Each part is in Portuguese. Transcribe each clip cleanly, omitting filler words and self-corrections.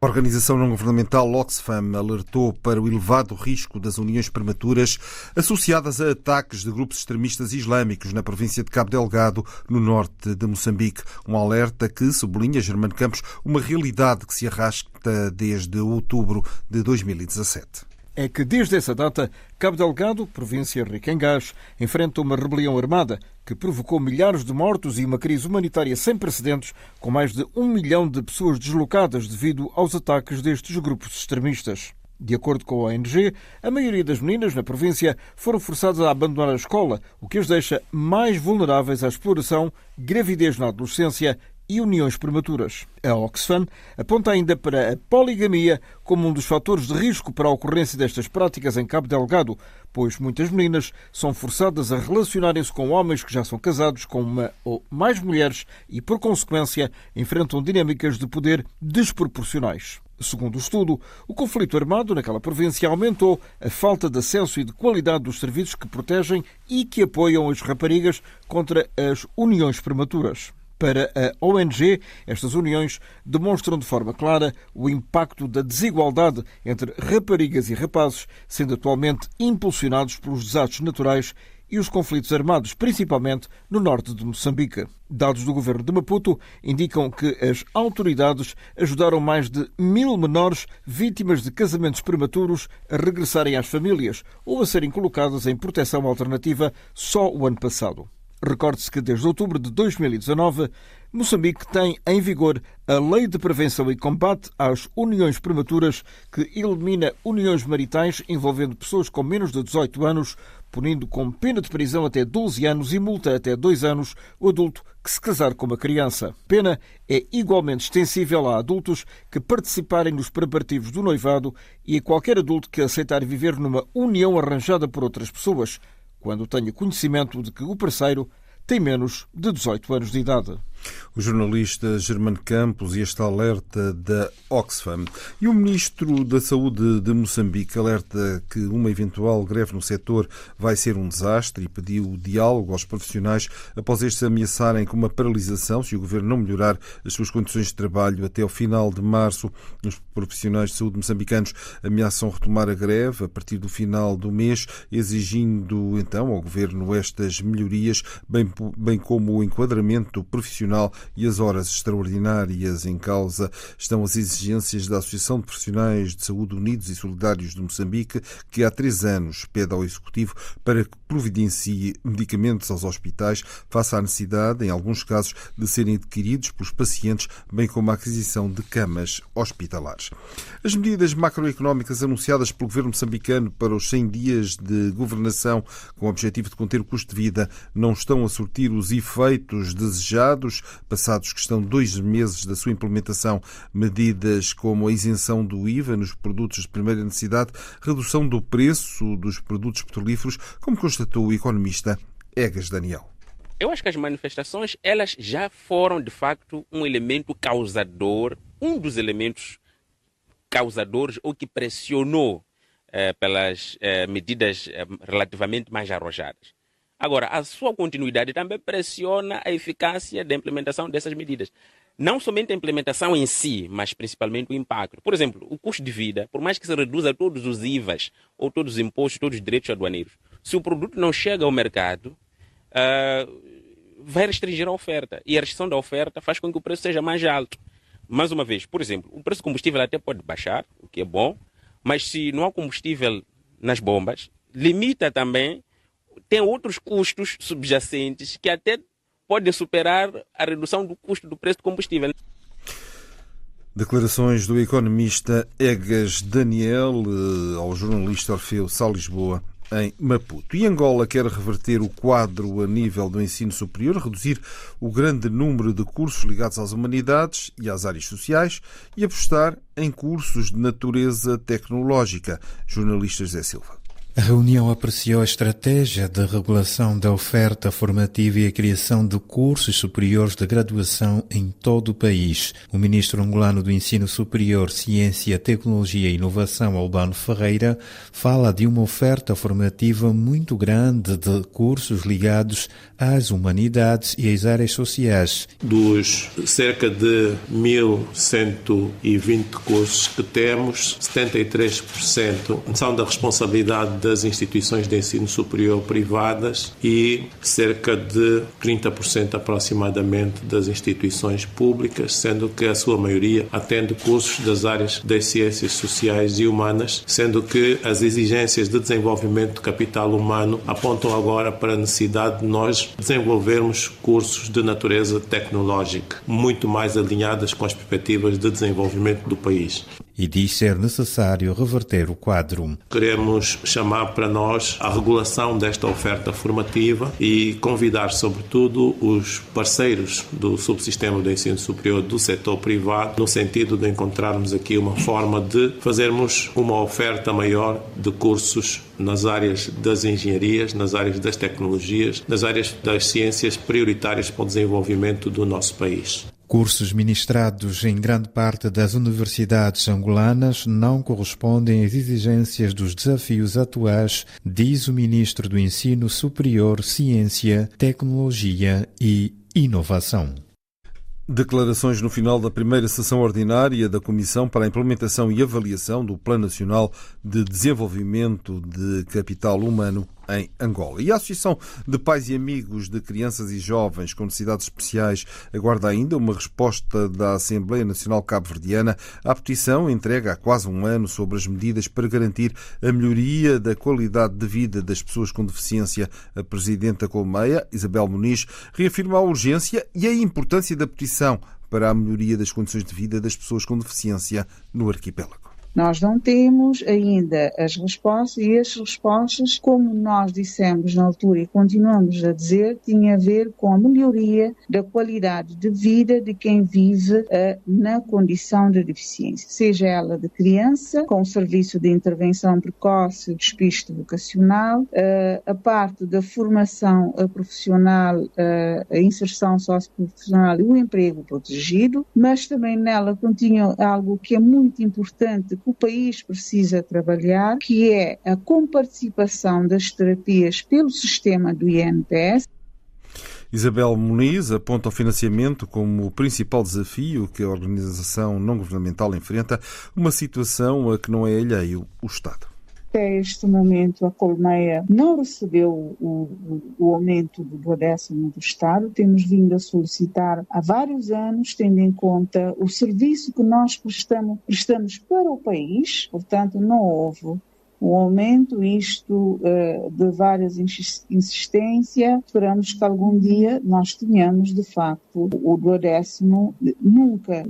A organização não-governamental Oxfam alertou para o elevado risco das uniões prematuras associadas a ataques de grupos extremistas islâmicos na província de Cabo Delgado, no norte de Moçambique. Um alerta que, sublinha Germano Campos, uma realidade que se arrasta desde outubro de 2017. É que desde essa data, Cabo Delgado, província rica em gás, enfrenta uma rebelião armada que provocou milhares de mortos e uma crise humanitária sem precedentes, com mais de 1 milhão de pessoas deslocadas devido aos ataques destes grupos extremistas. De acordo com a ONG, a maioria das meninas na província foram forçadas a abandonar a escola, o que as deixa mais vulneráveis à exploração, gravidez na adolescência e uniões prematuras. A Oxfam aponta ainda para a poligamia como um dos fatores de risco para a ocorrência destas práticas em Cabo Delgado, pois muitas meninas são forçadas a relacionarem-se com homens que já são casados com uma ou mais mulheres e, por consequência, enfrentam dinâmicas de poder desproporcionais. Segundo o estudo, o conflito armado naquela província aumentou a falta de acesso e de qualidade dos serviços que protegem e que apoiam as raparigas contra as uniões prematuras. Para a ONG, estas uniões demonstram de forma clara o impacto da desigualdade entre raparigas e rapazes, sendo atualmente impulsionados pelos desastres naturais e os conflitos armados, principalmente no norte de Moçambique. Dados do governo de Maputo indicam que as autoridades ajudaram mais de 1.000 menores vítimas de casamentos prematuros a regressarem às famílias ou a serem colocadas em proteção alternativa só o ano passado. Recorde-se que desde outubro de 2019, Moçambique tem em vigor a Lei de Prevenção e Combate às Uniões Prematuras, que elimina uniões maritais envolvendo pessoas com menos de 18 anos, punindo com pena de prisão até 12 anos e multa até 2 anos o adulto que se casar com uma criança. Pena é igualmente extensível a adultos que participarem nos preparativos do noivado e a qualquer adulto que aceitar viver numa união arranjada por outras pessoas, quando tenha conhecimento de que o parceiro tem menos de 18 anos de idade. O jornalista Germano Campos e este alerta da Oxfam. E o Ministro da Saúde de Moçambique alerta que uma eventual greve no setor vai ser um desastre e pediu diálogo aos profissionais após estes ameaçarem com uma paralisação se o Governo não melhorar as suas condições de trabalho até ao final de março. Os profissionais de saúde moçambicanos ameaçam retomar a greve a partir do final do mês, exigindo então ao Governo estas melhorias, bem como o enquadramento profissional e as horas extraordinárias. Em causa estão as exigências da Associação de Profissionais de Saúde Unidos e Solidários de Moçambique, que há 3 anos pede ao Executivo para que providencie medicamentos aos hospitais face à necessidade, em alguns casos, de serem adquiridos pelos pacientes, bem como a aquisição de camas hospitalares. As medidas macroeconómicas anunciadas pelo Governo moçambicano para os 100 dias de governação com o objetivo de conter o custo de vida não estão a surtir os efeitos desejados, passados que estão 2 meses da sua implementação. Medidas como a isenção do IVA nos produtos de primeira necessidade, redução do preço dos produtos petrolíferos, como constatou o economista Egas Daniel. Eu acho que as manifestações, elas já foram, de facto, um elemento causador, um dos elementos causadores ou que pressionou pelas medidas relativamente mais arrojadas. Agora, a sua continuidade também pressiona a eficácia da implementação dessas medidas. Não somente a implementação em si, mas principalmente o impacto. Por exemplo, o custo de vida, por mais que se reduza todos os IVAs, ou todos os impostos, todos os direitos aduaneiros, se o produto não chega ao mercado, vai restringir a oferta. E a restrição da oferta faz com que o preço seja mais alto. Mais uma vez, por exemplo, o preço do combustível até pode baixar, o que é bom, mas se não há combustível nas bombas, limita também. Tem outros custos subjacentes que até podem superar a redução do custo do preço do combustível. Declarações do economista Egas Daniel ao jornalista Orfeu Sá Lisboa, em Maputo. E Angola quer reverter o quadro a nível do ensino superior, reduzir o grande número de cursos ligados às humanidades e às áreas sociais e apostar em cursos de natureza tecnológica. Jornalista José Silva. A reunião apreciou a estratégia de regulação da oferta formativa e a criação de cursos superiores de graduação em todo o país. O ministro angolano do Ensino Superior, Ciência, Tecnologia e Inovação, Albano Ferreira, fala de uma oferta formativa muito grande de cursos ligados às humanidades e às áreas sociais. Dos cerca de 1.120 cursos que temos, 73% são da responsabilidade das instituições de ensino superior privadas e cerca de 30% aproximadamente das instituições públicas, sendo que a sua maioria atende cursos das áreas das ciências sociais e humanas, sendo que as exigências de desenvolvimento de capital humano apontam agora para a necessidade de nós desenvolvermos cursos de natureza tecnológica, muito mais alinhadas com as perspectivas de desenvolvimento do país. E diz ser necessário reverter o quadro. Queremos chamar para nós a regulação desta oferta formativa e convidar, sobretudo, os parceiros do subsistema do ensino superior do setor privado, no sentido de encontrarmos aqui uma forma de fazermos uma oferta maior de cursos nas áreas das engenharias, nas áreas das tecnologias, nas áreas das ciências prioritárias para o desenvolvimento do nosso país. Cursos ministrados em grande parte das universidades angolanas não correspondem às exigências dos desafios atuais, diz o ministro do Ensino Superior, Ciência, Tecnologia e Inovação. Declarações no final da primeira sessão ordinária da Comissão para a Implementação e Avaliação do Plano Nacional de Desenvolvimento de Capital Humano em Angola. E a Associação de Pais e Amigos de Crianças e Jovens com Necessidades Especiais aguarda ainda uma resposta da Assembleia Nacional Cabo-Verdiana à petição entregue há quase um ano sobre as medidas para garantir a melhoria da qualidade de vida das pessoas com deficiência. A Presidente da Colmeia, Isabel Muniz, reafirma a urgência e a importância da petição para a melhoria das condições de vida das pessoas com deficiência no arquipélago. Nós não temos ainda as respostas e as respostas, como nós dissemos na altura e continuamos a dizer, tinha a ver com a melhoria da qualidade de vida de quem vive na condição de deficiência, seja ela de criança, com o serviço de intervenção precoce, despiste vocacional, a parte da formação profissional, a inserção socioprofissional e o emprego protegido, mas também nela continha algo que é muito importante que o país precisa trabalhar, que é a comparticipação das terapias pelo sistema do INPS. Isabel Muniz aponta o financiamento como o principal desafio que a organização não-governamental enfrenta, uma situação a que não é alheio o Estado. Até este momento, a Colmeia não recebeu o aumento do 10º do Estado. Temos vindo a solicitar há vários anos, tendo em conta o serviço que nós prestamos para o país. Portanto, não houve um aumento, isto de várias insistências. Esperamos que algum dia nós tenhamos, de facto, o 10º, nunca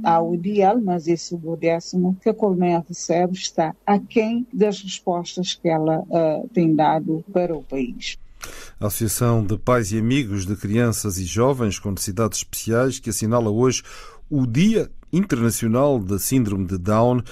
há o ideal, mas esse 10º que a Colmeia recebe está aquém das respostas que ela tem dado para o país. A Associação de Pais e Amigos de Crianças e Jovens com Necessidades Especiais, que assinala hoje o Dia Internacional da Síndrome de Down,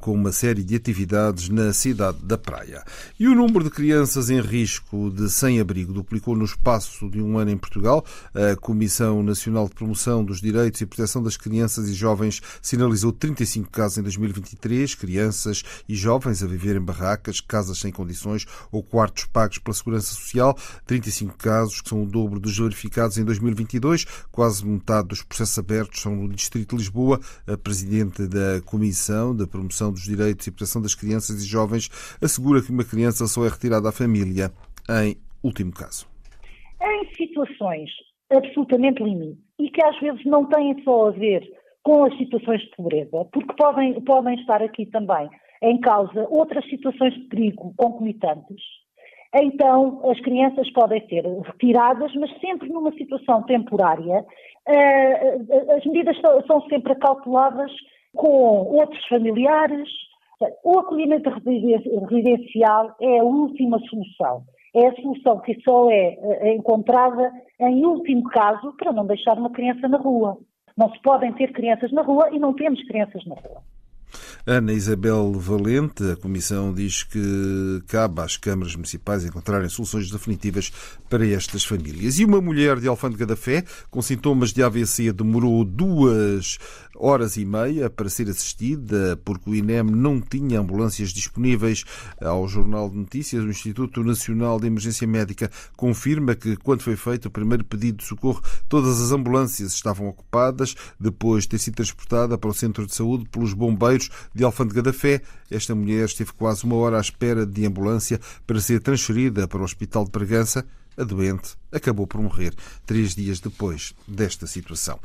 com uma série de atividades na cidade da Praia. E o número de crianças em risco de sem-abrigo duplicou no espaço de um ano em Portugal. A Comissão Nacional de Promoção dos Direitos e Proteção das Crianças e Jovens sinalizou 35 casos em 2023, crianças e jovens a viver em barracas, casas sem condições ou quartos pagos pela Segurança Social. 35 casos, que são o dobro dos verificados em 2022. Quase metade dos processos abertos são no Distrito de Lisboa. A Presidente da Comissão de Promoção dos Direitos e Proteção das Crianças e Jovens assegura que uma criança só é retirada à família em último caso. Em situações absolutamente limite e que às vezes não têm só a ver com as situações de pobreza, porque podem estar aqui também em causa outras situações de perigo concomitantes, então as crianças podem ser retiradas, mas sempre numa situação temporária. As medidas são sempre calculadas com outros familiares. O acolhimento residencial é a última solução. É a solução que só é encontrada em último caso para não deixar uma criança na rua. Não se podem ter crianças na rua e não temos crianças na rua. Ana Isabel Valente, a Comissão diz que cabe às câmaras municipais encontrarem soluções definitivas para estas famílias. E uma mulher de Alfândega da Fé com sintomas de AVC demorou 2 horas e meia para ser assistida porque o INEM não tinha ambulâncias disponíveis. Ao Jornal de Notícias, o Instituto Nacional de Emergência Médica confirma que, quando foi feito o primeiro pedido de socorro, todas as ambulâncias estavam ocupadas, depois de ter sido transportada para o centro de saúde pelos bombeiros de Alfândega da Fé. Esta mulher esteve quase 1 hora à espera de ambulância para ser transferida para o Hospital de Bragança. A doente acabou por morrer 3 dias depois desta situação.